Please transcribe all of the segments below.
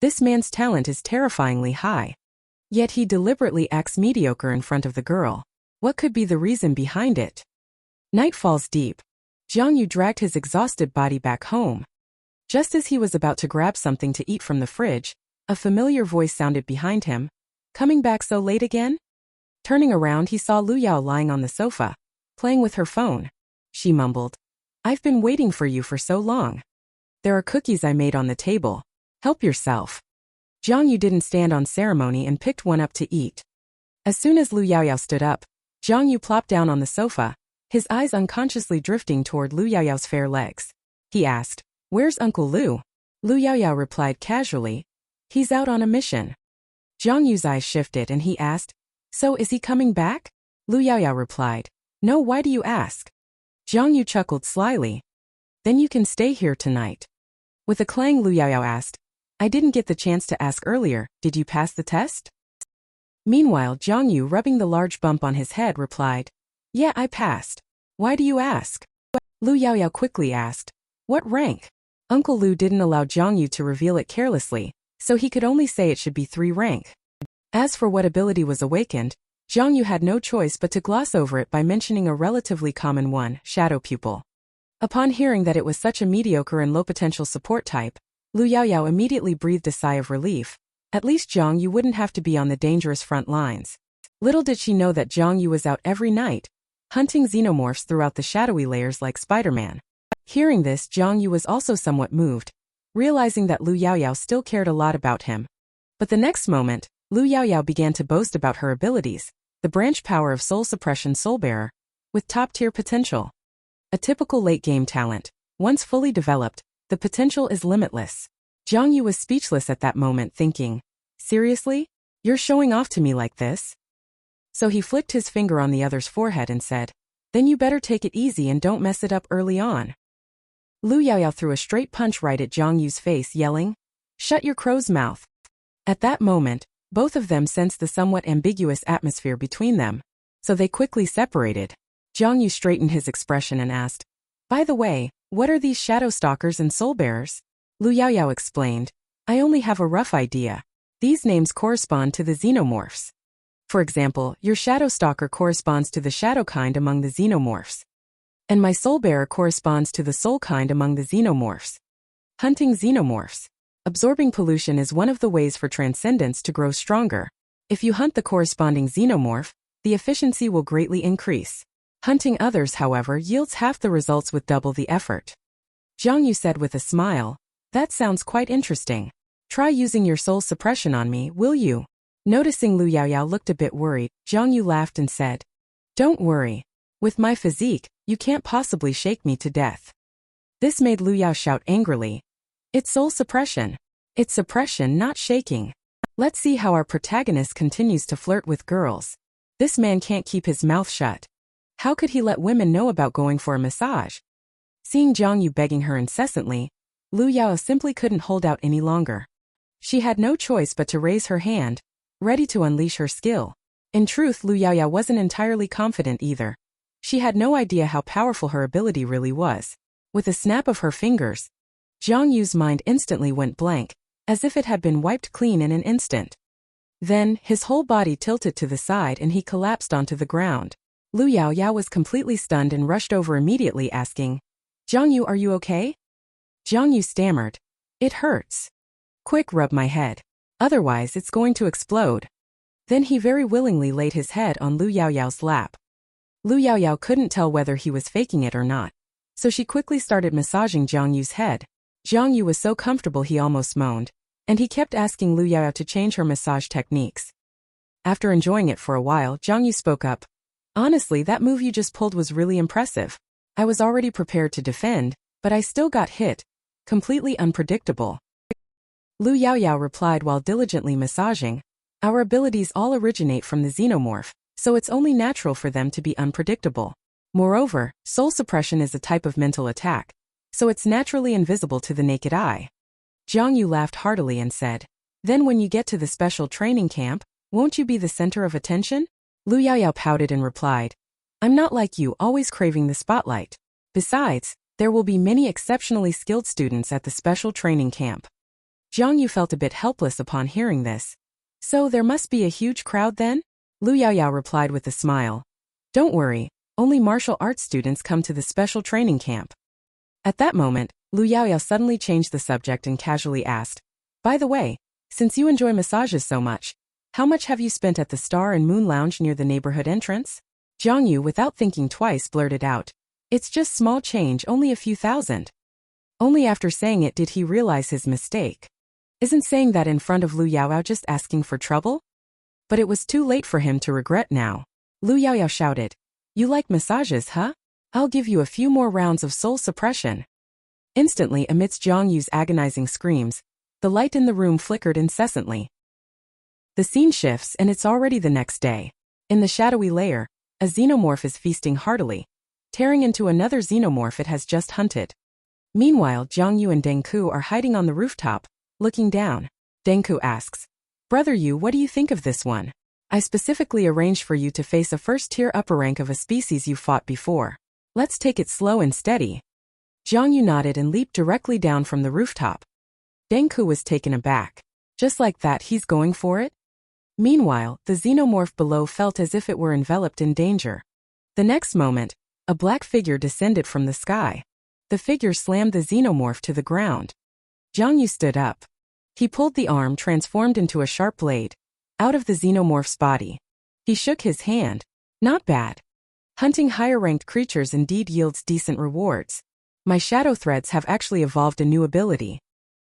This man's talent is terrifyingly high. Yet he deliberately acts mediocre in front of the girl. What could be the reason behind it? Night falls deep. Jiang Yu dragged his exhausted body back home. Just as he was about to grab something to eat from the fridge, a familiar voice sounded behind him. Coming back so late again? Turning around, he saw Lu Yao lying on the sofa, playing with her phone. She mumbled, "I've been waiting for you for so long. There are cookies I made on the table. Help yourself." Jiang Yu didn't stand on ceremony and picked one up to eat. As soon as Lu Yaoyao stood up, Jiang Yu plopped down on the sofa, his eyes unconsciously drifting toward Lu Yaoyao's fair legs. He asked, "Where's Uncle Lu?" Lu Yaoyao replied casually, "He's out on a mission." Jiang Yu's eyes shifted and he asked, "So is he coming back?" Lu Yaoyao replied, "No, why do you ask?" Jiang Yu chuckled slyly. "Then you can stay here tonight." With a clang, Lu Yaoyao asked, "I didn't get the chance to ask earlier, did you pass the test?" Meanwhile, Jiang Yu, rubbing the large bump on his head, replied, "Yeah, I passed. Why do you ask?" Lu Yaoyao quickly asked, "What rank?" Uncle Lu didn't allow Jiang Yu to reveal it carelessly, so he could only say it should be 3 rank. As for what ability was awakened, Jiang Yu had no choice but to gloss over it by mentioning a relatively common one, Shadow Pupil. Upon hearing that it was such a mediocre and low-potential support type, Lu Yaoyao immediately breathed a sigh of relief. At least Jiang Yu wouldn't have to be on the dangerous front lines. Little did she know that Jiang Yu was out every night, hunting xenomorphs throughout the shadowy layers like Spider-Man. Hearing this, Jiang Yu was also somewhat moved, realizing that Lu Yaoyao still cared a lot about him. But the next moment, Lu Yaoyao began to boast about her abilities, the branch power of Soul Suppression Soulbearer, with top-tier potential. A typical late-game talent. Once fully developed, the potential is limitless. Jiang Yu was speechless at that moment, thinking, "Seriously? You're showing off to me like this?" So he flicked his finger on the other's forehead and said, "Then you better take it easy and don't mess it up early on." Lu Yaoyao threw a straight punch right at Jiang Yu's face, yelling, "Shut your crow's mouth." At that moment, both of them sensed the somewhat ambiguous atmosphere between them, so they quickly separated. Jiang Yu straightened his expression and asked, "By the way, what are these shadow stalkers and soul bearers?" Lu Yaoyao explained, "I only have a rough idea. These names correspond to the xenomorphs. For example, your shadow stalker corresponds to the shadow kind among the xenomorphs. And my soul bearer corresponds to the soul kind among the xenomorphs. Hunting xenomorphs. Absorbing pollution is one of the ways for transcendence to grow stronger. If you hunt the corresponding xenomorph, the efficiency will greatly increase. Hunting others, however, yields half the results with double the effort." Jiang Yu said with a smile, "That sounds quite interesting. Try using your soul suppression on me, will you?" Noticing Lu Yaoyao looked a bit worried, Jiang Yu laughed and said, "Don't worry. With my physique, you can't possibly shake me to death." This made Lu Yao shout angrily, "It's soul suppression. It's suppression, not shaking. Let's see how our protagonist continues to flirt with girls. This man can't keep his mouth shut. How could he let women know about going for a massage?" Seeing Jiang Yu begging her incessantly, Lu Yao simply couldn't hold out any longer. She had no choice but to raise her hand, ready to unleash her skill. In truth, Lu Yaoyao wasn't entirely confident either. She had no idea how powerful her ability really was. With a snap of her fingers, Jiang Yu's mind instantly went blank, as if it had been wiped clean in an instant. Then, his whole body tilted to the side and he collapsed onto the ground. Lu Yaoyao was completely stunned and rushed over immediately, asking, "Jiang Yu, are you okay?" Jiang Yu stammered, "It hurts. Quick, rub my head. Otherwise it's going to explode." Then he very willingly laid his head on Lu Yaoyao's lap. Lu Yaoyao couldn't tell whether he was faking it or not, so she quickly started massaging Jiang Yu's head. Jiang Yu was so comfortable he almost moaned, and he kept asking Lu Yaoyao to change her massage techniques. After enjoying it for a while, Jiang Yu spoke up, "Honestly, that move you just pulled was really impressive. I was already prepared to defend, but I still got hit. Completely unpredictable." Lu Yaoyao replied while diligently massaging, "Our abilities all originate from the xenomorph, so it's only natural for them to be unpredictable. Moreover, soul suppression is a type of mental attack, so it's naturally invisible to the naked eye." Jiang Yu laughed heartily and said, "Then when you get to the special training camp, won't you be the center of attention?" Lu Yaoyao pouted and replied, "I'm not like you, always craving the spotlight. Besides, there will be many exceptionally skilled students at the special training camp." Jiang Yu felt a bit helpless upon hearing this. So there must be a huge crowd then? Lu Yaoyao replied with a smile. Don't worry, only martial arts students come to the special training camp. At that moment, Lu Yaoyao suddenly changed the subject and casually asked, by the way, since you enjoy massages so much, how much have you spent at the Star and Moon Lounge near the neighborhood entrance? Jiang Yu, without thinking twice, blurted out, it's just small change, only a few thousand. Only after saying it did he realize his mistake. Isn't saying that in front of Lu Yaoyao just asking for trouble? But it was too late for him to regret now. Lu Yaoyao shouted, you like massages, huh? I'll give you a few more rounds of soul suppression. Instantly, amidst Jiang Yu's agonizing screams, the light in the room flickered incessantly. The scene shifts and it's already the next day. In the shadowy lair, a xenomorph is feasting heartily, tearing into another xenomorph it has just hunted. Meanwhile, Jiang Yu and Deng Ku are hiding on the rooftop, looking down. Deng Ku asks, Brother Yu, what do you think of this one? I specifically arranged for you to face a first-tier upper rank of a species you fought before. Let's take it slow and steady. Jiang Yu nodded and leaped directly down from the rooftop. Deng Ku was taken aback. Just like that, he's going for it? Meanwhile, the xenomorph below felt as if it were enveloped in danger. The next moment, a black figure descended from the sky. The figure slammed the xenomorph to the ground. Jiang Yu stood up. He pulled the arm transformed into a sharp blade out of the xenomorph's body. He shook his hand. Not bad. Hunting higher-ranked creatures indeed yields decent rewards. My shadow threads have actually evolved a new ability.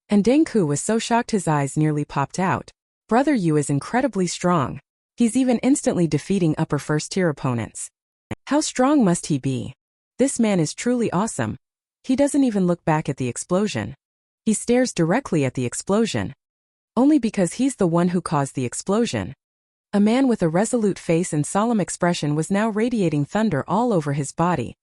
And Deng Ku was so shocked his eyes nearly popped out. Brother Yu is incredibly strong. He's even instantly defeating upper first-tier opponents. How strong must he be? This man is truly awesome. He doesn't even look back at the explosion. He stares directly at the explosion. Only because he's the one who caused the explosion. A man with a resolute face and solemn expression was now radiating thunder all over his body.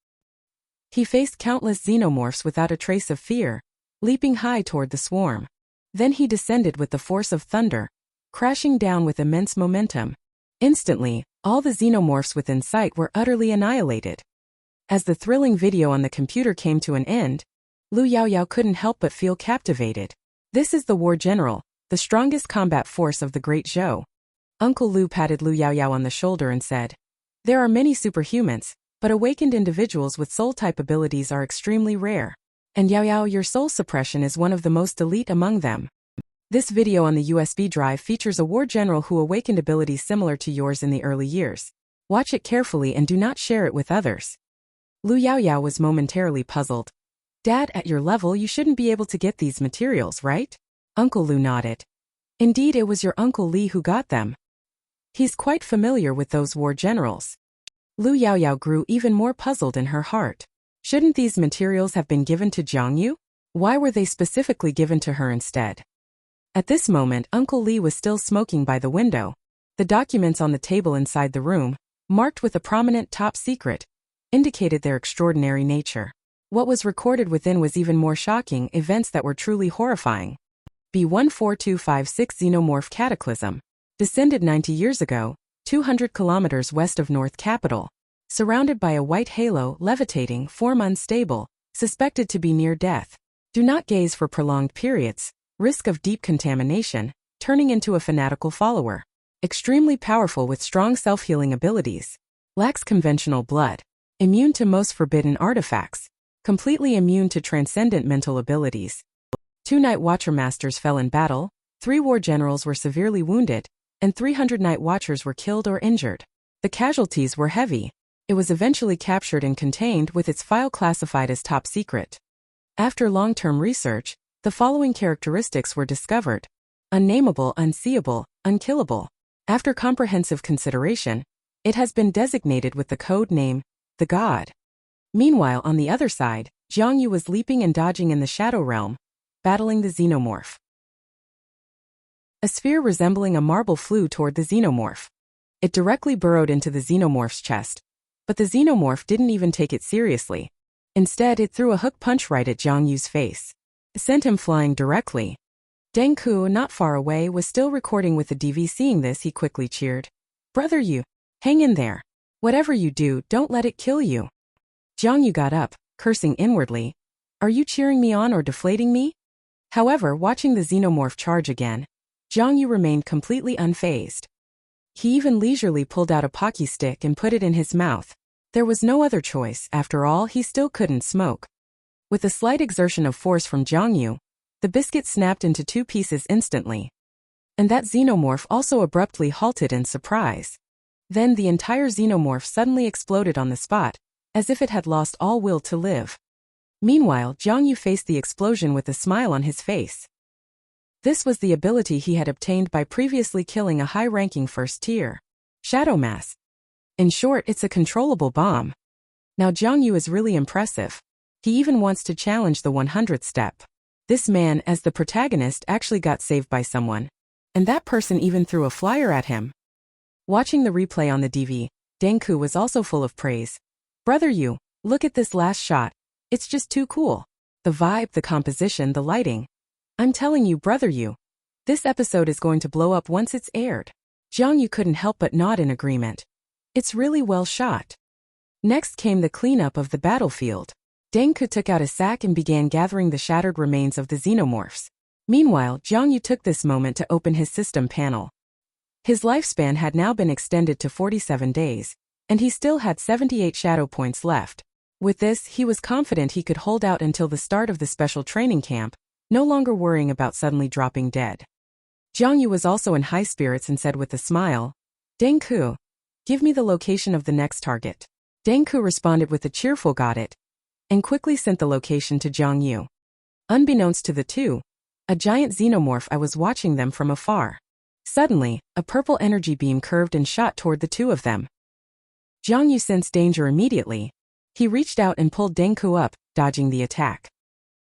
He faced countless xenomorphs without a trace of fear, leaping high toward the swarm. Then he descended with the force of thunder, crashing down with immense momentum. Instantly, all the xenomorphs within sight were utterly annihilated. As the thrilling video on the computer came to an end, Lu Yaoyao couldn't help but feel captivated. This is the War General, the strongest combat force of the Great Zhou. Uncle Lu patted Lu Yaoyao on the shoulder and said, there are many superhumans, but awakened individuals with soul-type abilities are extremely rare. And Yaoyao, your soul suppression is one of the most elite among them. This video on the USB drive features a war general who awakened abilities similar to yours in the early years. Watch it carefully and do not share it with others. Lu Yaoyao was momentarily puzzled. Dad, at your level you shouldn't be able to get these materials, right? Uncle Lu nodded. Indeed, it was your Uncle Li who got them. He's quite familiar with those war generals. Lu Yaoyao grew even more puzzled in her heart. Shouldn't these materials have been given to Jiang Yu? Why were they specifically given to her instead? At this moment, Uncle Li was still smoking by the window. The documents on the table inside the room, marked with a prominent top secret, indicated their extraordinary nature. What was recorded within was even more shocking, events that were truly horrifying. B14256 Xenomorph Cataclysm. Descended 90 years ago, 200 kilometers west of North Capital. Surrounded by a white halo, levitating, form unstable, suspected to be near death. Do not gaze for prolonged periods. Risk of deep contamination, turning into a fanatical follower. Extremely powerful with strong self-healing abilities. Lacks conventional blood. Immune to most forbidden artifacts. Completely immune to transcendent mental abilities. 2 Night Watcher Masters fell in battle, 3 war generals were severely wounded, and 300 Night Watchers were killed or injured. The casualties were heavy. It was eventually captured and contained with its file classified as top secret. After long-term research, the following characteristics were discovered. Unnameable, unseeable, unkillable. After comprehensive consideration, it has been designated with the code name, the God. Meanwhile, on the other side, Jiang Yu was leaping and dodging in the Shadow Realm, battling the xenomorph. A sphere resembling a marble flew toward the xenomorph. It directly burrowed into the xenomorph's chest. But the xenomorph didn't even take it seriously. Instead, it threw a hook punch right at Jiang Yu's face. It sent him flying directly. Deng Ku, not far away, was still recording with the DV. Seeing this, he quickly cheered. Brother Yu, hang in there. Whatever you do, don't let it kill you. Jiang Yu got up, cursing inwardly. Are you cheering me on or deflating me? However, watching the xenomorph charge again, Jiang Yu remained completely unfazed. He even leisurely pulled out a pocky stick and put it in his mouth. There was no other choice, after all, he still couldn't smoke. With a slight exertion of force from Jiang Yu, the biscuit snapped into 2 pieces instantly. And that xenomorph also abruptly halted in surprise. Then the entire xenomorph suddenly exploded on the spot, as if it had lost all will to live. Meanwhile, Jiang Yu faced the explosion with a smile on his face. This was the ability he had obtained by previously killing a high-ranking first-tier shadow mass. In short, it's a controllable bomb. Now Jiang Yu is really impressive. He even wants to challenge the 100th step. This man, as the protagonist, actually got saved by someone. And that person even threw a flyer at him. Watching the replay on the DV, Dengku was also full of praise. Brother Yu, look at this last shot. It's just too cool. The vibe, the composition, the lighting. I'm telling you, brother Yu, this episode is going to blow up once it's aired. Jiang Yu couldn't help but nod in agreement. It's really well shot. Next came the cleanup of the battlefield. Dengku took out a sack and began gathering the shattered remains of the xenomorphs. Meanwhile, Jiang Yu took this moment to open his system panel. His lifespan had now been extended to 47 days, and he still had 78 shadow points left. With this, he was confident he could hold out until the start of the special training camp, no longer worrying about suddenly dropping dead. Jiang Yu was also in high spirits and said with a smile, Dengku, give me the location of the next target. Dengku responded with a cheerful got it, and quickly sent the location to Jiang Yu. Unbeknownst to the two, a giant xenomorph, I was watching them from afar. Suddenly, a purple energy beam curved and shot toward the two of them. Jiang Yu sensed danger immediately. He reached out and pulled Dengku up, dodging the attack.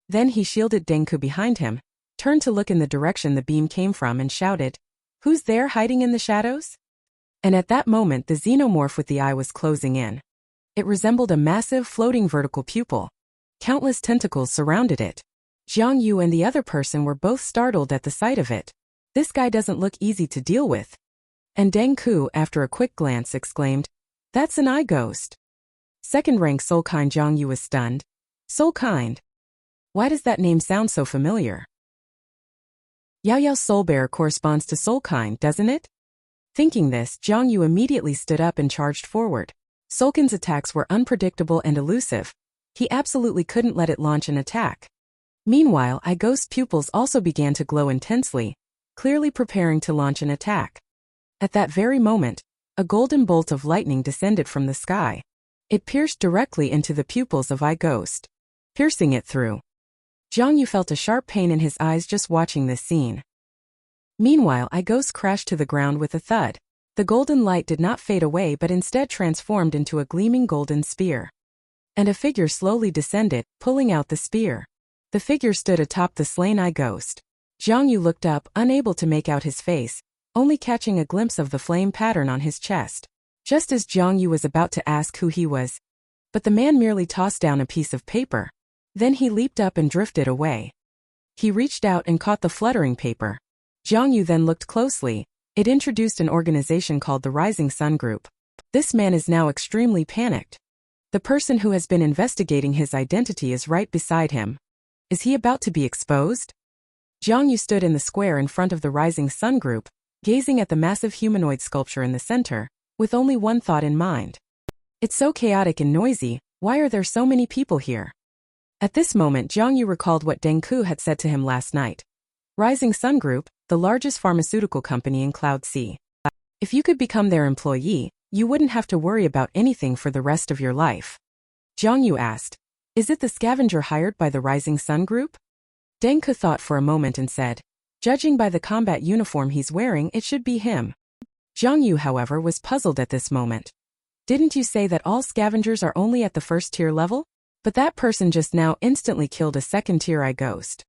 Then he shielded Dengku behind him, turned to look in the direction the beam came from and shouted, "Who's there hiding in the shadows?" And at that moment the xenomorph with the eye was closing in. It resembled a massive floating vertical pupil. Countless tentacles surrounded it. Jiang Yu and the other person were both startled at the sight of it. This guy doesn't look easy to deal with. And Dengku, after a quick glance, exclaimed, "That's an eye ghost." Second-rank Soulkind. Jiang Yu was stunned. Soulkind? Why does that name sound so familiar? Yao Yao's soul bearer corresponds to Soulkind, doesn't it? Thinking this, Jiang Yu immediately stood up and charged forward. Soulkind's attacks were unpredictable and elusive. He absolutely couldn't let it launch an attack. Meanwhile, eye ghost pupils also began to glow intensely, clearly preparing to launch an attack. At that very moment, a golden bolt of lightning descended from the sky. It pierced directly into the pupils of eye ghost, piercing it through. Jiang Yu felt a sharp pain in his eyes just watching this scene. Meanwhile, eye ghost crashed to the ground with a thud. The golden light did not fade away but instead transformed into a gleaming golden spear. And a figure slowly descended, pulling out the spear. The figure stood atop the slain eye ghost. Jiang Yu looked up, unable to make out his face, only catching a glimpse of the flame pattern on his chest. Just as Jiang Yu was about to ask who he was, but the man merely tossed down a piece of paper. Then he leaped up and drifted away. He reached out and caught the fluttering paper. Jiang Yu then looked closely. It introduced an organization called the Rising Sun Group. This man is now extremely panicked. The person who has been investigating his identity is right beside him. Is he about to be exposed? Jiang Yu stood in the square in front of the Rising Sun Group, gazing at the massive humanoid sculpture in the center, with only one thought in mind. It's so chaotic and noisy, why are there so many people here? At this moment Jiang Yu recalled what Dengku had said to him last night. Rising Sun Group, the largest pharmaceutical company in Cloud Sea. If you could become their employee, you wouldn't have to worry about anything for the rest of your life. Jiang Yu asked, "Is it the scavenger hired by the Rising Sun Group?" Dengku thought for a moment and said, "Judging by the combat uniform he's wearing, it should be him." Jiang Yu, however, was puzzled at this moment. "Didn't you say that all scavengers are only at the first-tier level? But that person just now instantly killed a second-tier eye ghost."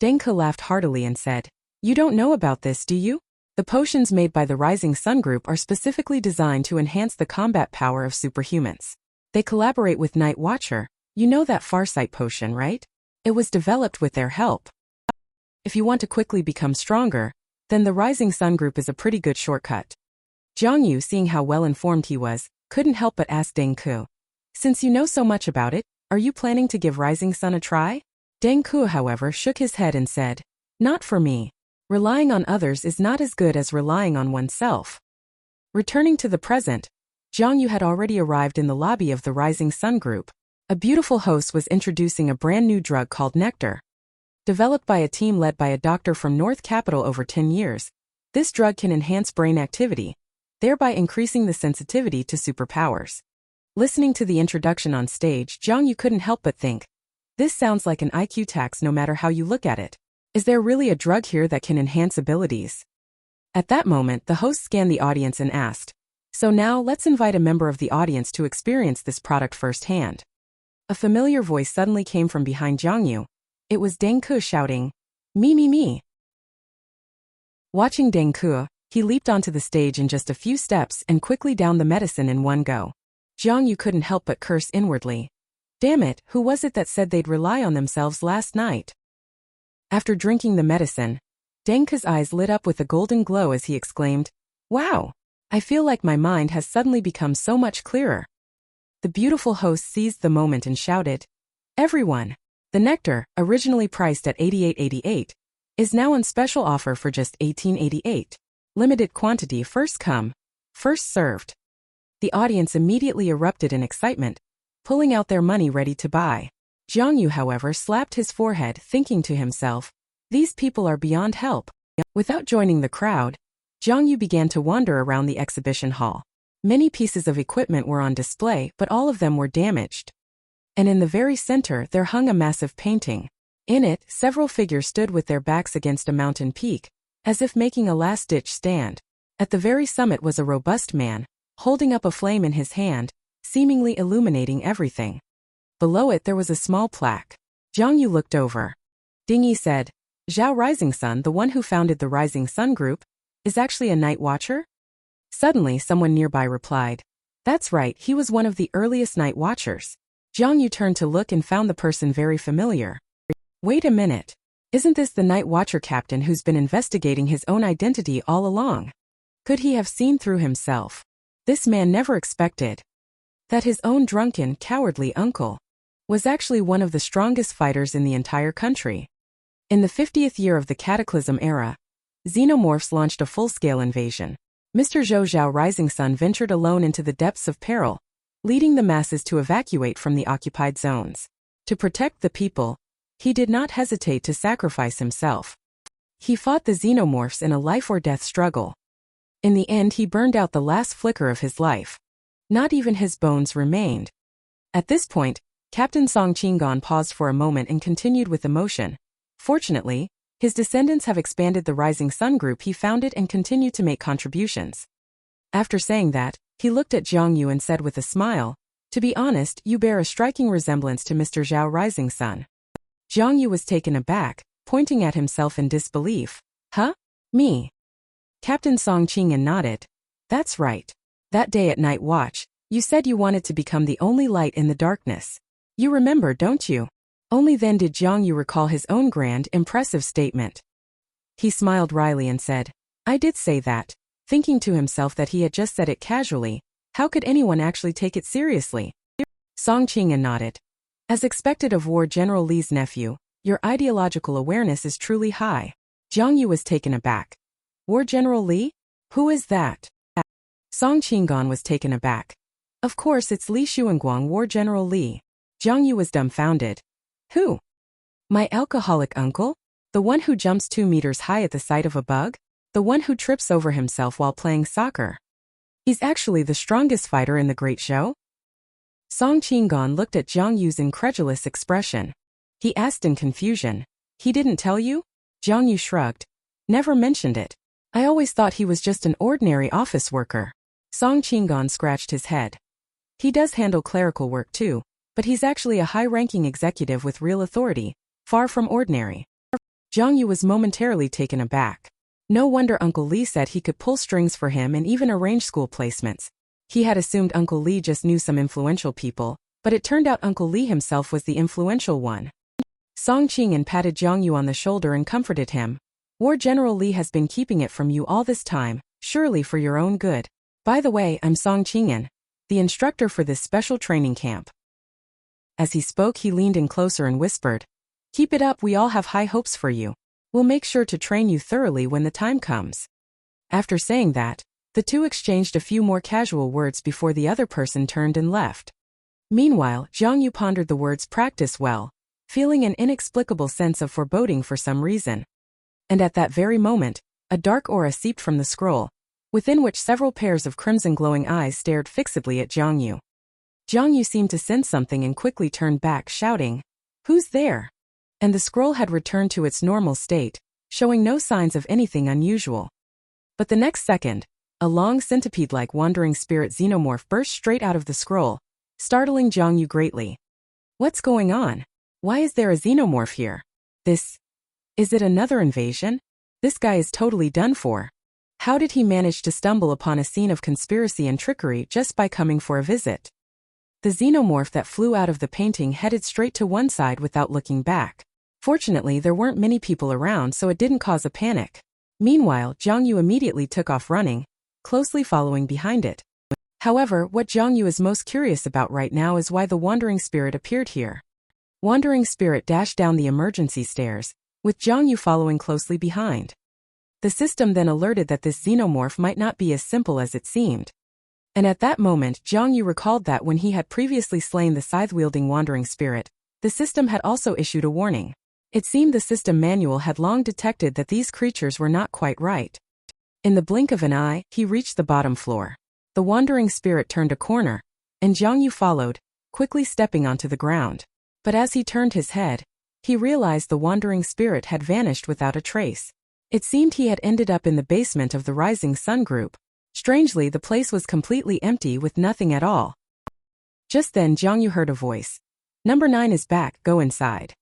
Dengku laughed heartily and said, "You don't know about this, do you? The potions made by the Rising Sun Group are specifically designed to enhance the combat power of superhumans. They collaborate with Night Watcher. You know that Farsight potion, right? It was developed with their help. If you want to quickly become stronger, then the Rising Sun Group is a pretty good shortcut." Jiang Yu, seeing how well-informed he was, couldn't help but ask Dengku, "Since you know so much about it, are you planning to give Rising Sun a try?" Deng Ke, however, shook his head and said, "Not for me. Relying on others is not as good as relying on oneself." Returning to the present, Jiang Yu had already arrived in the lobby of the Rising Sun Group. A beautiful host was introducing a brand new drug called Nectar. Developed by a team led by a doctor from North Capital over 10 years, this drug can enhance brain activity, thereby increasing the sensitivity to superpowers. Listening to the introduction on stage, Jiang Yu couldn't help but think, this sounds like an IQ tax no matter how you look at it. Is there really a drug here that can enhance abilities? At that moment, the host scanned the audience and asked, "So now let's invite a member of the audience to experience this product firsthand." A familiar voice suddenly came from behind Jiang Yu. It was Deng Ke shouting, "Me, me, me." Watching Deng Ke, he leaped onto the stage in just a few steps and quickly downed the medicine in one go. Jiang Yu couldn't help but curse inwardly. Damn it, who was it that said they'd rely on themselves last night? After drinking the medicine, Deng Ke's eyes lit up with a golden glow as he exclaimed, "Wow! I feel like my mind has suddenly become so much clearer." The beautiful host seized the moment and shouted, "Everyone! The nectar, originally priced at 88.88, is now on special offer for just 18.88. Limited quantity, first come, first served." The audience immediately erupted in excitement, pulling out their money ready to buy. Jiang Yu, however, slapped his forehead, thinking to himself, "These people are beyond help." Without joining the crowd, Jiang Yu began to wander around the exhibition hall. Many pieces of equipment were on display, but all of them were damaged. And in the very center, there hung a massive painting. In it, several figures stood with their backs against a mountain peak, as if making a last-ditch stand. At the very summit was a robust man, holding up a flame in his hand, seemingly illuminating everything. Below it there was a small plaque. Jiang Yu looked over. Ding Yi said, "Zhao Rising Sun, the one who founded the Rising Sun Group, is actually a night watcher?" Suddenly someone nearby replied, "That's right, he was one of the earliest night watchers." Jiang Yu turned to look and found the person very familiar. Wait a minute. Isn't this the night watcher captain who's been investigating his own identity all along? Could he have seen through himself? This man never expected that his own drunken, cowardly uncle was actually one of the strongest fighters in the entire country. In the 50th year of the Cataclysm era, xenomorphs launched a full-scale invasion. Mr. Zhao Rising Sun ventured alone into the depths of peril, leading the masses to evacuate from the occupied zones. To protect the people, he did not hesitate to sacrifice himself. He fought the xenomorphs in a life-or-death struggle. In the end, he burned out the last flicker of his life. Not even his bones remained. At this point, Captain Song Qingan paused for a moment and continued with emotion. Fortunately, his descendants have expanded the Rising Sun Group he founded and continue to make contributions. After saying that, he looked at Jiang Yu and said with a smile, "To be honest, you bear a striking resemblance to Mr. Zhao Rising Sun." Jiang Yu was taken aback, pointing at himself in disbelief. "Huh? Me?" Captain Song Qingan nodded. "That's right. That day at Night Watch, you said you wanted to become the only light in the darkness. You remember, don't you?" Only then did Jiang Yu recall his own grand, impressive statement. He smiled wryly and said, "I did say that," thinking to himself that he had just said it casually. How could anyone actually take it seriously? Song Qingan nodded. "As expected of War General Li's nephew, your ideological awareness is truly high." Jiang Yu was taken aback. "War General Li? Who is that?" Song Qingan was taken aback. "Of course it's Li Xuanguang, War General Li." Jiang Yu was dumbfounded. "Who? My alcoholic uncle? The one who jumps 2 meters high at the sight of a bug? The one who trips over himself while playing soccer? He's actually the strongest fighter in the great show?" Song Qingan looked at Jiang Yu's incredulous expression. He asked in confusion, "He didn't tell you?" Jiang Yu shrugged. "Never mentioned it. I always thought he was just an ordinary office worker." Song Qingan scratched his head. "He does handle clerical work too, but he's actually a high-ranking executive with real authority, far from ordinary." Jiang Yu was momentarily taken aback. No wonder Uncle Li said he could pull strings for him and even arrange school placements. He had assumed Uncle Li just knew some influential people, but it turned out Uncle Li himself was the influential one. Song Qingan patted Jiang Yu on the shoulder and comforted him. "War General Li has been keeping it from you all this time, surely for your own good. By the way, I'm Song Qingan, the instructor for this special training camp." As he spoke, he leaned in closer and whispered, Keep it up, we all have high hopes for you. We'll make sure to train you thoroughly when the time comes. After saying that, the two exchanged a few more casual words before the other person turned and left. Meanwhile, Jiang Yu pondered the words practice well, feeling an inexplicable sense of foreboding for some reason. And at that very moment, a dark aura seeped from the scroll, within which several pairs of crimson glowing eyes stared fixedly at Jiang Yu. Jiang Yu seemed to sense something and quickly turned back, shouting, "Who's there?" And the scroll had returned to its normal state, showing no signs of anything unusual. But the next second, a long centipede-like wandering spirit xenomorph burst straight out of the scroll, startling Jiang Yu greatly. What's going on? Why is there a xenomorph here? Is it another invasion? This guy is totally done for. How did he manage to stumble upon a scene of conspiracy and trickery just by coming for a visit? The xenomorph that flew out of the painting headed straight to one side without looking back. Fortunately, there weren't many people around, so it didn't cause a panic. Meanwhile, Jiang Yu immediately took off running, closely following behind it. However, what Jiang Yu is most curious about right now is why the wandering spirit appeared here. Wandering spirit dashed down the emergency stairs, with Jiang Yu following closely behind. The system then alerted that this xenomorph might not be as simple as it seemed. And at that moment, Jiang Yu recalled that when he had previously slain the scythe-wielding wandering spirit, the system had also issued a warning. It seemed the system manual had long detected that these creatures were not quite right. In the blink of an eye, he reached the bottom floor. The wandering spirit turned a corner, and Jiang Yu followed, quickly stepping onto the ground. But as he turned his head, he realized the wandering spirit had vanished without a trace. It seemed he had ended up in the basement of the Rising Sun group. Strangely, the place was completely empty with nothing at all. Just then Jiang Yu heard a voice. "Number 9 is back, go inside."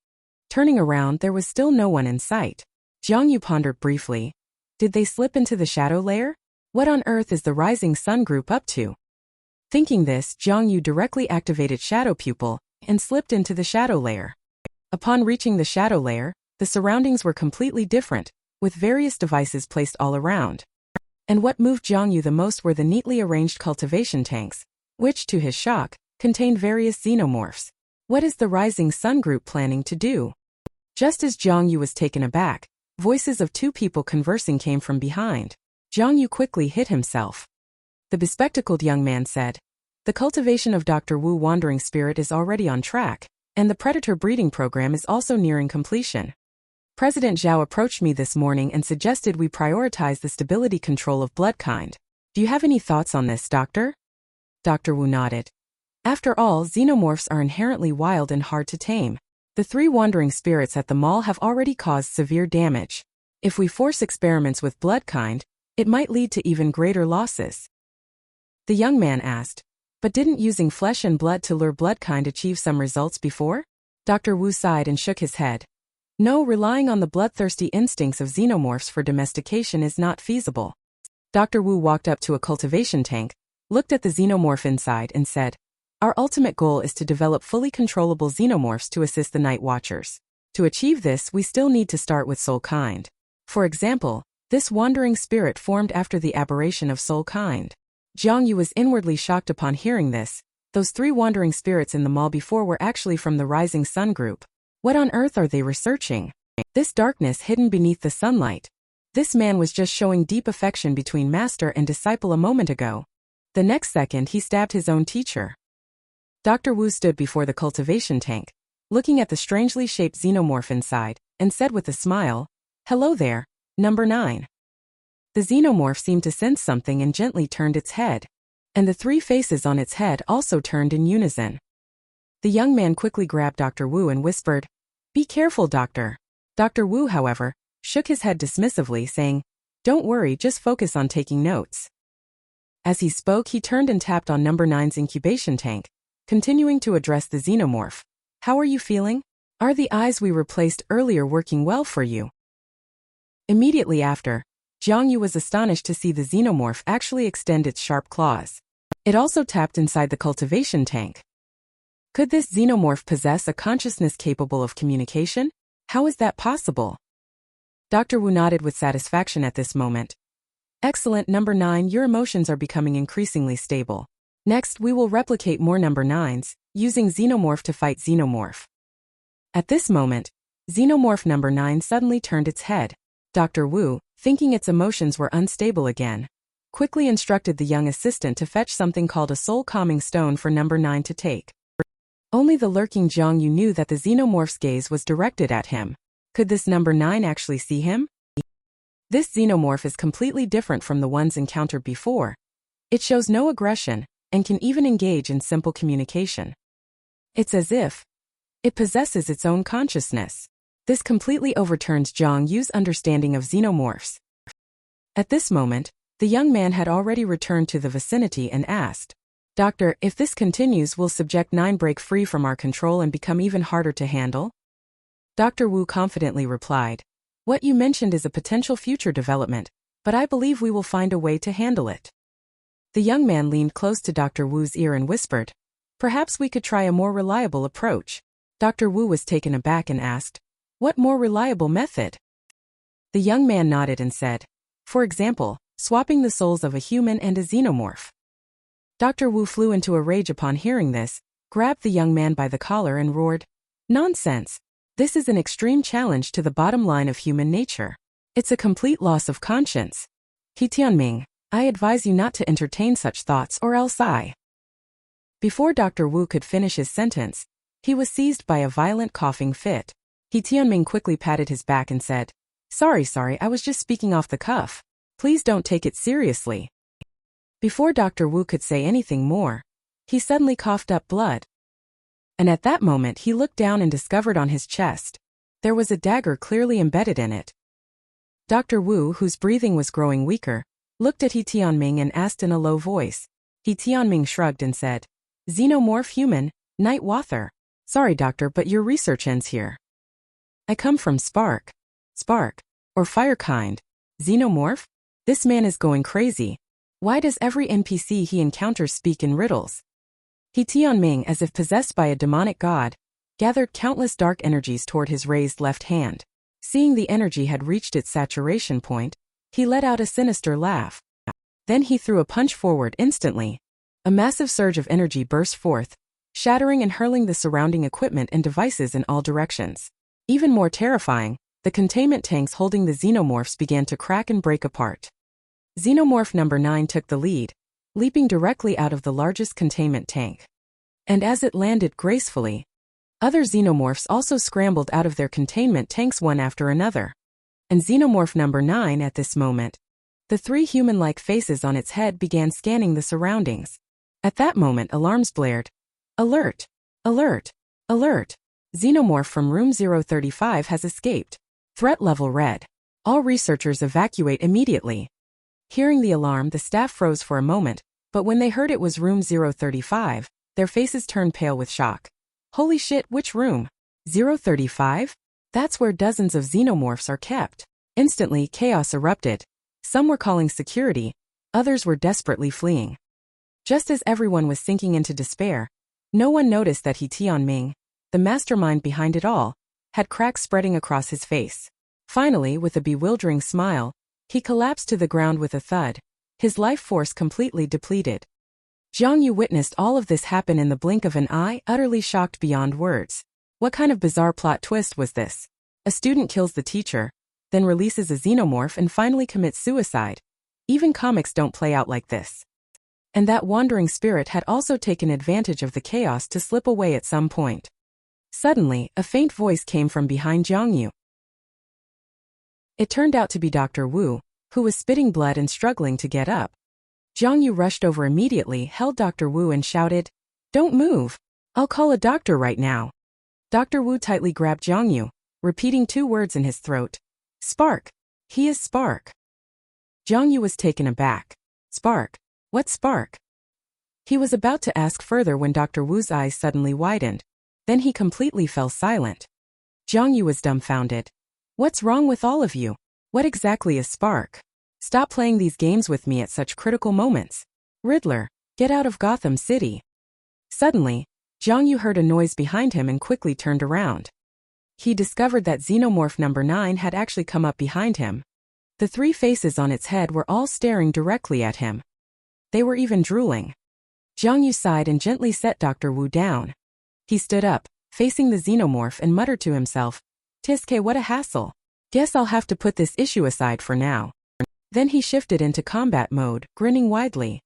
Turning around, there was still no one in sight. Jiang Yu pondered briefly. Did they slip into the shadow layer? What on earth is the Rising Sun group up to? Thinking this, Jiang Yu directly activated Shadow Pupil and slipped into the shadow layer. Upon reaching the shadow layer, the surroundings were completely different, with various devices placed all around. And what moved Jiang Yu the most were the neatly arranged cultivation tanks, which, to his shock, contained various xenomorphs. What is the Rising Sun group planning to do? Just as Jiang Yu was taken aback, voices of two people conversing came from behind. Jiang Yu quickly hid himself. The bespectacled young man said, "The cultivation of Dr. Wu Wandering Spirit is already on track, and the predator breeding program is also nearing completion. President Zhao approached me this morning and suggested we prioritize the stability control of bloodkind. Do you have any thoughts on this, Doctor?" Dr. Wu nodded. After all, xenomorphs are inherently wild and hard to tame. The 3 wandering spirits at the mall have already caused severe damage. If we force experiments with bloodkind, it might lead to even greater losses. The young man asked, "But didn't using flesh and blood to lure bloodkind achieve some results before?" Dr. Wu sighed and shook his head. "No, relying on the bloodthirsty instincts of xenomorphs for domestication is not feasible." Dr. Wu walked up to a cultivation tank, looked at the xenomorph inside and said, "Our ultimate goal is to develop fully controllable xenomorphs to assist the Night Watchers. To achieve this, we still need to start with soul kind. For example, this wandering spirit formed after the aberration of soul kind." Jiang Yu was inwardly shocked upon hearing this. Those 3 wandering spirits in the mall before were actually from the Rising Sun group. What on earth are they researching? This darkness hidden beneath the sunlight. This man was just showing deep affection between master and disciple a moment ago. The next second he stabbed his own teacher. Dr. Wu stood before the cultivation tank, looking at the strangely shaped xenomorph inside, and said with a smile, "Hello there, number 9. The xenomorph seemed to sense something and gently turned its head. And the 3 faces on its head also turned in unison. The young man quickly grabbed Dr. Wu and whispered, "Be careful, doctor." Dr. Wu, however, shook his head dismissively, saying, "Don't worry, just focus on taking notes." As he spoke, he turned and tapped on number 9's incubation tank, continuing to address the xenomorph. "How are you feeling? Are the eyes we replaced earlier working well for you?" Immediately after, Jiang Yu was astonished to see the xenomorph actually extend its sharp claws. It also tapped inside the cultivation tank. Could this xenomorph possess a consciousness capable of communication? How is that possible? Dr. Wu nodded with satisfaction at this moment. "Excellent, number 9, your emotions are becoming increasingly stable. Next, we will replicate more number 9s, using xenomorph to fight xenomorph." At this moment, Xenomorph number 9 suddenly turned its head. Dr. Wu, thinking its emotions were unstable again, quickly instructed the young assistant to fetch something called a soul-calming stone for number 9 to take. Only the lurking Jiang Yu knew that the xenomorph's gaze was directed at him. Could this number 9 actually see him? This xenomorph is completely different from the ones encountered before. It shows no aggression, and can even engage in simple communication. It's as if it possesses its own consciousness. This completely overturns Jiang Yu's understanding of xenomorphs. At this moment, the young man had already returned to the vicinity and asked, "Doctor, if this continues, will Subject 9 break free from our control and become even harder to handle?" Dr. Wu confidently replied, "What you mentioned is a potential future development, but I believe we will find a way to handle it." The young man leaned close to Dr. Wu's ear and whispered, "Perhaps we could try a more reliable approach." Dr. Wu was taken aback and asked, "What more reliable method?" The young man nodded and said, "For example, swapping the souls of a human and a xenomorph." Dr. Wu flew into a rage upon hearing this, grabbed the young man by the collar and roared, "Nonsense! This is an extreme challenge to the bottom line of human nature. It's a complete loss of conscience. He Tianming, I advise you not to entertain such thoughts or else I." Before Dr. Wu could finish his sentence, he was seized by a violent coughing fit. He Tianming quickly patted his back and said, Sorry, I was just speaking off the cuff. Please don't take it seriously." Before Dr. Wu could say anything more, he suddenly coughed up blood. And at that moment he looked down and discovered on his chest there was a dagger clearly embedded in it. Dr. Wu, whose breathing was growing weaker, looked at He Tianming and asked in a low voice. He Tianming shrugged and said, "Xenomorph human, Night Wather. Sorry doctor, but your research ends here. I come from Spark, or Fire kind. Xenomorph? This man is going crazy. Why does every NPC he encounters speak in riddles?" He Tianming, as if possessed by a demonic god, gathered countless dark energies toward his raised left hand. Seeing the energy had reached its saturation point, he let out a sinister laugh. Then he threw a punch forward instantly. A massive surge of energy burst forth, shattering and hurling the surrounding equipment and devices in all directions. Even more terrifying, the containment tanks holding the xenomorphs began to crack and break apart. Xenomorph number 9 took the lead, leaping directly out of the largest containment tank. And as it landed gracefully, other xenomorphs also scrambled out of their containment tanks one after another. And xenomorph number 9 at this moment, the 3 human-like faces on its head began scanning the surroundings. At that moment alarms blared. "Alert! Alert! Alert! Xenomorph from room 035 has escaped. Threat level red. All researchers evacuate immediately." Hearing the alarm, the staff froze for a moment, but when they heard it was room 035, their faces turned pale with shock. "Holy shit, which room? 035? That's where dozens of xenomorphs are kept." Instantly, chaos erupted. Some were calling security, others were desperately fleeing. Just as everyone was sinking into despair, no one noticed that He Tianming, the mastermind behind it all, had cracks spreading across his face. Finally, with a bewildering smile, he collapsed to the ground with a thud, his life force completely depleted. Jiang Yu witnessed all of this happen in the blink of an eye, utterly shocked beyond words. What kind of bizarre plot twist was this? A student kills the teacher, then releases a xenomorph and finally commits suicide. Even comics don't play out like this. And that wandering spirit had also taken advantage of the chaos to slip away at some point. Suddenly, a faint voice came from behind Jiang Yu. It turned out to be Dr. Wu, who was spitting blood and struggling to get up. Jiang Yu rushed over immediately, held Dr. Wu and shouted, "Don't move! I'll call a doctor right now." Dr. Wu tightly grabbed Jiang Yu, repeating 2 words in his throat. "Spark! He is Spark!" Jiang Yu was taken aback. "Spark? What spark?" He was about to ask further when Dr. Wu's eyes suddenly widened. Then he completely fell silent. Jiang Yu was dumbfounded. "What's wrong with all of you? What exactly is Spark? Stop playing these games with me at such critical moments. Riddler, get out of Gotham City." Suddenly, Jiang Yu heard a noise behind him and quickly turned around. He discovered that xenomorph number 9 had actually come up behind him. The 3 faces on its head were all staring directly at him. They were even drooling. Jiang Yu sighed and gently set Dr. Wu down. He stood up, facing the xenomorph and muttered to himself, Tiske, what a hassle. Guess I'll have to put this issue aside for now. Then he shifted into combat mode, grinning widely.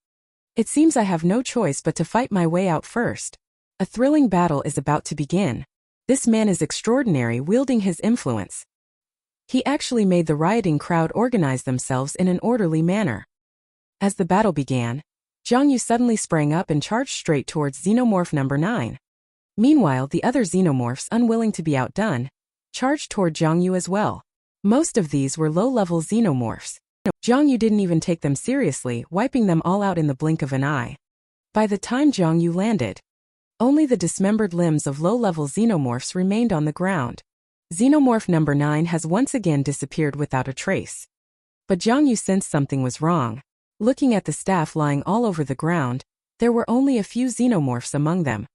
It seems I have no choice but to fight my way out first. A thrilling battle is about to begin. This man is extraordinary, wielding his influence. He actually made the rioting crowd organize themselves in an orderly manner. As the battle began, Jiang Yu suddenly sprang up and charged straight towards xenomorph number 9. Meanwhile, the other xenomorphs, unwilling to be outdone, charged toward Jiang Yu as well. Most of these were low-level xenomorphs. Jiang Yu didn't even take them seriously, wiping them all out in the blink of an eye. By the time Jiang Yu landed, only the dismembered limbs of low-level xenomorphs remained on the ground. Xenomorph number 9 has once again disappeared without a trace. But Jiang Yu sensed something was wrong. Looking at the staff lying all over the ground, there were only a few xenomorphs among them.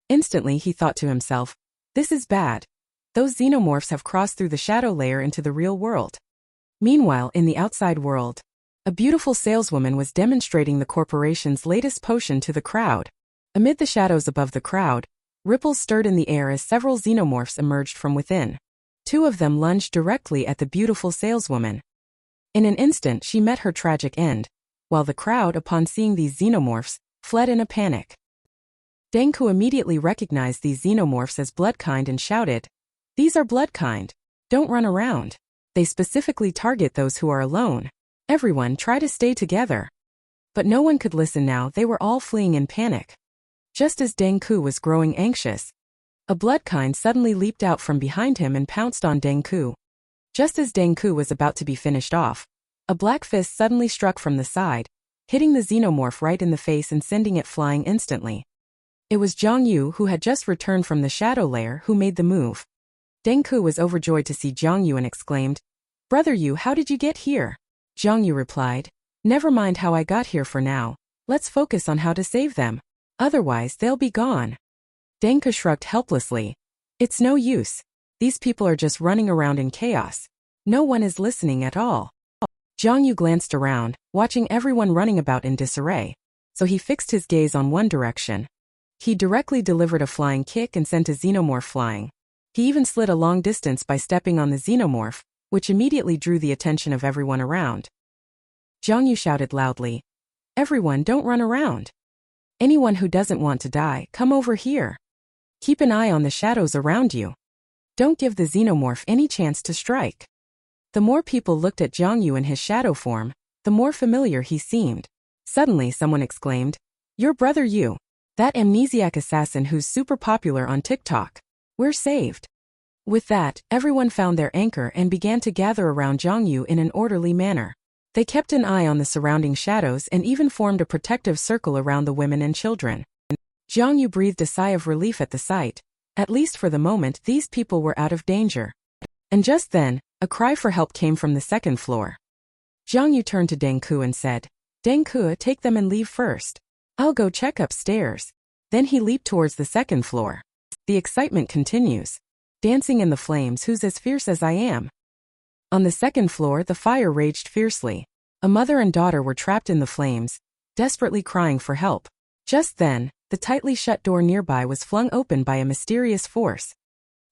Instantly he thought to himself, this is bad. Those xenomorphs have crossed through the shadow layer into the real world. Meanwhile, in the outside world, a beautiful saleswoman was demonstrating the corporation's latest potion to the crowd. Amid the shadows above the crowd, ripples stirred in the air as several xenomorphs emerged from within. 2 of them lunged directly at the beautiful saleswoman. In an instant she met her tragic end, while the crowd, upon seeing these xenomorphs, fled in a panic. Dengku immediately recognized these xenomorphs as bloodkind and shouted, "These are bloodkind. Don't run around. They specifically target those who are alone. Everyone try to stay together." But no one could listen now, they were all fleeing in panic. Just as Dengku was growing anxious, a bloodkind suddenly leaped out from behind him and pounced on Dengku. Just as Dengku was about to be finished off, a black fist suddenly struck from the side, hitting the xenomorph right in the face and sending it flying instantly. It was Jiang Yu, who had just returned from the shadow layer, who made the move. Dengku was overjoyed to see Jiang Yu and exclaimed, "Brother Yu, how did you get here?" Jiang Yu replied, "Never mind how I got here for now. Let's focus on how to save them. Otherwise, they'll be gone." Dengku shrugged helplessly. "It's no use. These people are just running around in chaos. No one is listening at all." Jiang Yu glanced around, watching everyone running about in disarray. So he fixed his gaze on one direction. He directly delivered a flying kick and sent a xenomorph flying. He even slid a long distance by stepping on the xenomorph, which immediately drew the attention of everyone around. Jiang Yu shouted loudly, "Everyone, don't run around. Anyone who doesn't want to die, come over here. Keep an eye on the shadows around you. Don't give the xenomorph any chance to strike." The more people looked at Jiang Yu in his shadow form, the more familiar he seemed. Suddenly someone exclaimed, "Your brother Yu. That amnesiac assassin who's super popular on TikTok. We're saved." With that, everyone found their anchor and began to gather around Jiang Yu in an orderly manner. They kept an eye on the surrounding shadows and even formed a protective circle around the women and children. Jiang Yu breathed a sigh of relief at the sight. At least for the moment, these people were out of danger. And just then, a cry for help came from the second floor. Jiang Yu turned to Dengku and said, "Dengku, take them and leave first. I'll go check upstairs." Then he leaped towards the second floor. The excitement continues. Dancing in the flames, who's as fierce as I am? On the second floor, the fire raged fiercely. A mother and daughter were trapped in the flames, desperately crying for help. Just then, the tightly shut door nearby was flung open by a mysterious force.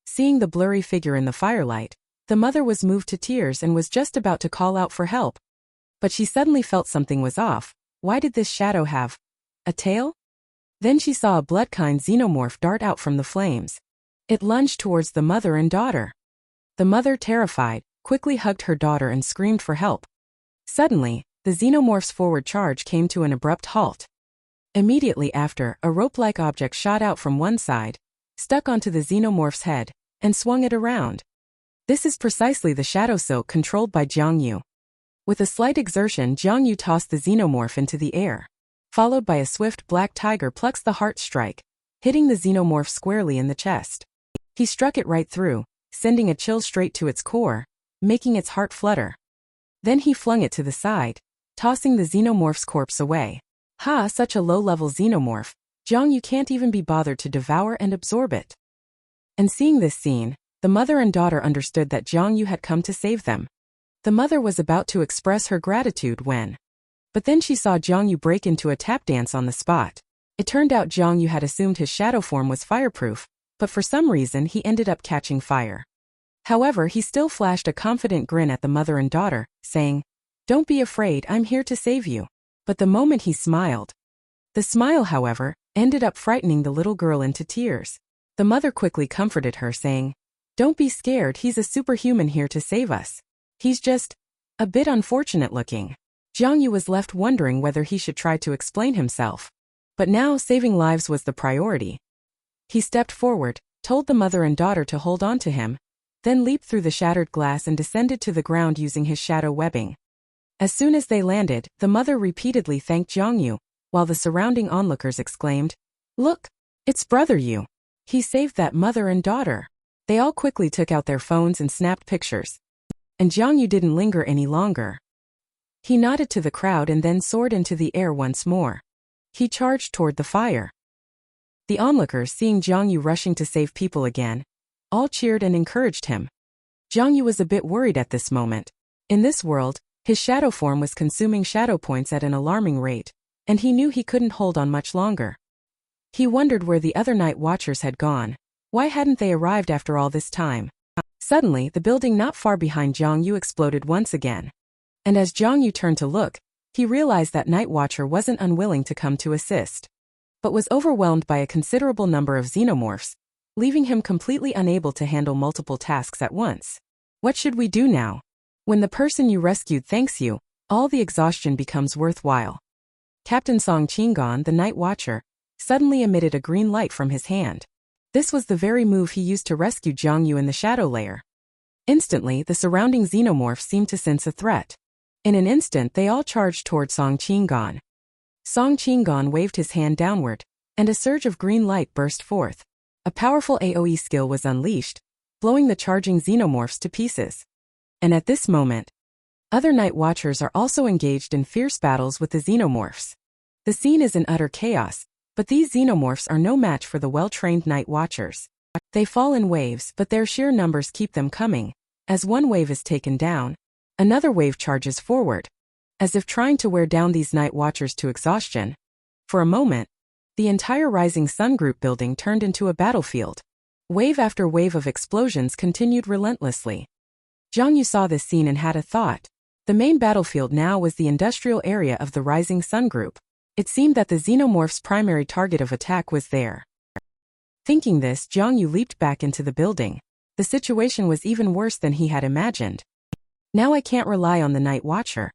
Seeing the blurry figure in the firelight, the mother was moved to tears and was just about to call out for help. But she suddenly felt something was off. Why did this shadow have a tail? Then she saw a bloodkind xenomorph dart out from the flames. It lunged towards the mother and daughter. The mother, terrified, quickly hugged her daughter and screamed for help. Suddenly, the xenomorph's forward charge came to an abrupt halt. Immediately after, a rope-like object shot out from one side, stuck onto the xenomorph's head, and swung it around. This is precisely the shadow silk controlled by Jiang Yu. With a slight exertion, Jiang Yu tossed the xenomorph into the air, followed by a swift black tiger plucks the heart strike, hitting the xenomorph squarely in the chest. He struck it right through, sending a chill straight to its core, making its heart flutter. Then he flung it to the side, tossing the xenomorph's corpse away. Ha, such a low-level xenomorph. Jiang Yu can't even be bothered to devour and absorb it. And seeing this scene, the mother and daughter understood that Jiang Yu had come to save them. The mother was about to express her gratitude when... But then she saw Jiang Yu break into a tap dance on the spot. It turned out Jiang Yu had assumed his shadow form was fireproof, but for some reason he ended up catching fire. However, he still flashed a confident grin at the mother and daughter, saying, "Don't be afraid, I'm here to save you." But the moment he smiled, the smile, however, ended up frightening the little girl into tears. The mother quickly comforted her, saying, "Don't be scared, he's a superhuman here to save us. He's just a bit unfortunate looking." Jiangyu was left wondering whether he should try to explain himself. But now saving lives was the priority. He stepped forward, told the mother and daughter to hold on to him, then leaped through the shattered glass and descended to the ground using his shadow webbing. As soon as they landed, the mother repeatedly thanked Jiangyu, while the surrounding onlookers exclaimed, "Look, it's Brother Yu. He saved that mother and daughter." They all quickly took out their phones and snapped pictures. And Jiangyu didn't linger any longer. He nodded to the crowd and then soared into the air once more. He charged toward the fire. The onlookers, seeing Jiangyu rushing to save people again, all cheered and encouraged him. Jiangyu was a bit worried at this moment. In this world, his shadow form was consuming shadow points at an alarming rate, and he knew he couldn't hold on much longer. He wondered where the other night watchers had gone. Why hadn't they arrived after all this time? Suddenly, the building not far behind Jiangyu exploded once again. And as Jiangyu turned to look, he realized that Night Watcher wasn't unwilling to come to assist, but was overwhelmed by a considerable number of xenomorphs, leaving him completely unable to handle multiple tasks at once. What should we do now? When the person you rescued thanks you, all the exhaustion becomes worthwhile. Captain Song Chingon, the Night Watcher, suddenly emitted a green light from his hand. This was the very move he used to rescue Jiangyu in the shadow layer. Instantly, the surrounding xenomorphs seemed to sense a threat. In an instant, they all charged toward Song Chingon. Song Chingon waved his hand downward, and a surge of green light burst forth. A powerful AoE skill was unleashed, blowing the charging xenomorphs to pieces. And at this moment, other Night Watchers are also engaged in fierce battles with the xenomorphs. The scene is in utter chaos, but these xenomorphs are no match for the well-trained Night Watchers. They fall in waves, but their sheer numbers keep them coming. As one wave is taken down, another wave charges forward, as if trying to wear down these Night Watchers to exhaustion. For a moment, the entire Rising Sun Group building turned into a battlefield. Wave after wave of explosions continued relentlessly. Jiangyu saw this scene and had a thought. The main battlefield now was the industrial area of the Rising Sun Group. It seemed that the xenomorph's primary target of attack was there. Thinking this, Jiangyu leaped back into the building. The situation was even worse than he had imagined. Now I can't rely on the Night Watcher.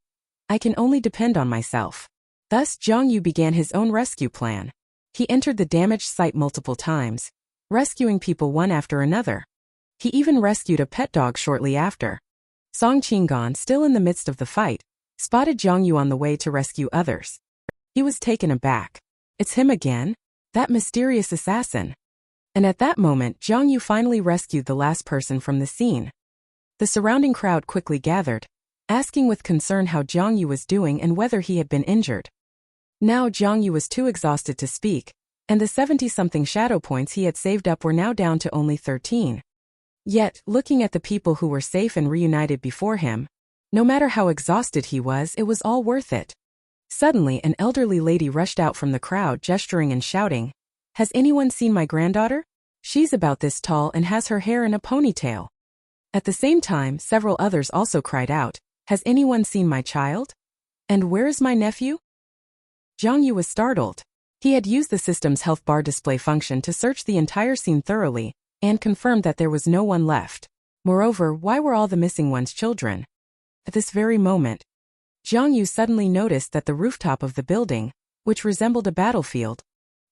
I can only depend on myself. Thus, Jiangyu began his own rescue plan. He entered the damaged site multiple times, rescuing people one after another. He even rescued a pet dog shortly after. Song Chingon, still in the midst of the fight, spotted Jiangyu on the way to rescue others. He was taken aback. It's him again? That mysterious assassin. And at that moment, Jiangyu finally rescued the last person from the scene. The surrounding crowd quickly gathered, asking with concern how Jiangyu was doing and whether he had been injured. Now Jiangyu was too exhausted to speak, and the 70-something shadow points he had saved up were now down to only 13. Yet, looking at the people who were safe and reunited before him, no matter how exhausted he was, it was all worth it. Suddenly, an elderly lady rushed out from the crowd, gesturing and shouting, "Has anyone seen my granddaughter? She's about this tall and has her hair in a ponytail." At the same time, several others also cried out, "Has anyone seen my child? And where is my nephew?" Jiangyu was startled. He had used the system's health bar display function to search the entire scene thoroughly, and confirmed that there was no one left. Moreover, why were all the missing ones children? At this very moment, Jiangyu suddenly noticed that the rooftop of the building, which resembled a battlefield,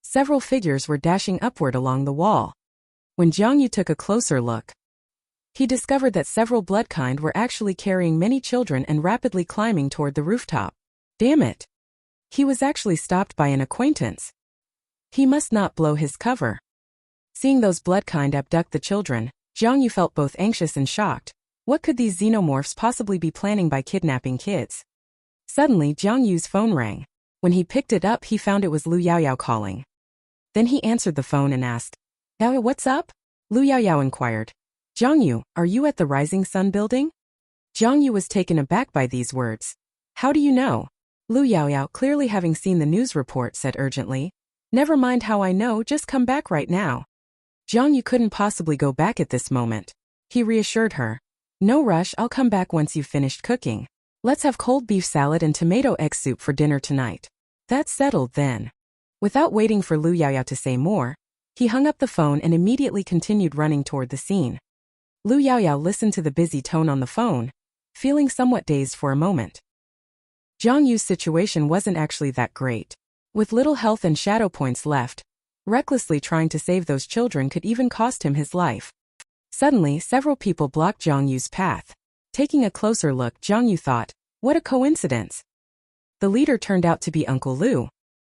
several figures were dashing upward along the wall. When Jiangyu took a closer look, he discovered that several bloodkind were actually carrying many children and rapidly climbing toward the rooftop. Damn it! He was actually stopped by an acquaintance. He must not blow his cover. Seeing those bloodkind abduct the children, Jiangyu felt both anxious and shocked. What could these xenomorphs possibly be planning by kidnapping kids? Suddenly, Jiangyu's phone rang. When he picked it up, he found it was Lu Yaoyao calling. Then he answered the phone and asked, "Yao, what's up?" Lu Yaoyao inquired, "Jiangyu, are you at the Rising Sun building?" Jiangyu was taken aback by these words. "How do you know?" Lu Yaoyao, clearly having seen the news report, said urgently, "Never mind how I know, just come back right now." Jiangyu couldn't possibly go back at this moment. He reassured her. No rush, I'll come back once you've finished cooking. Let's have cold beef salad and tomato egg soup for dinner tonight. That's settled then. Without waiting for Lu Yaoyao to say more, he hung up the phone and immediately continued running toward the scene. Lu Yaoyao listened to the busy tone on the phone, feeling somewhat dazed for a moment. Zhang Yu's situation wasn't actually that great. With little health and shadow points left, recklessly trying to save those children could even cost him his life. Suddenly, several people blocked Zhang Yu's path. Taking a closer look, Zhang Yu thought, what a coincidence. The leader turned out to be Uncle Lu,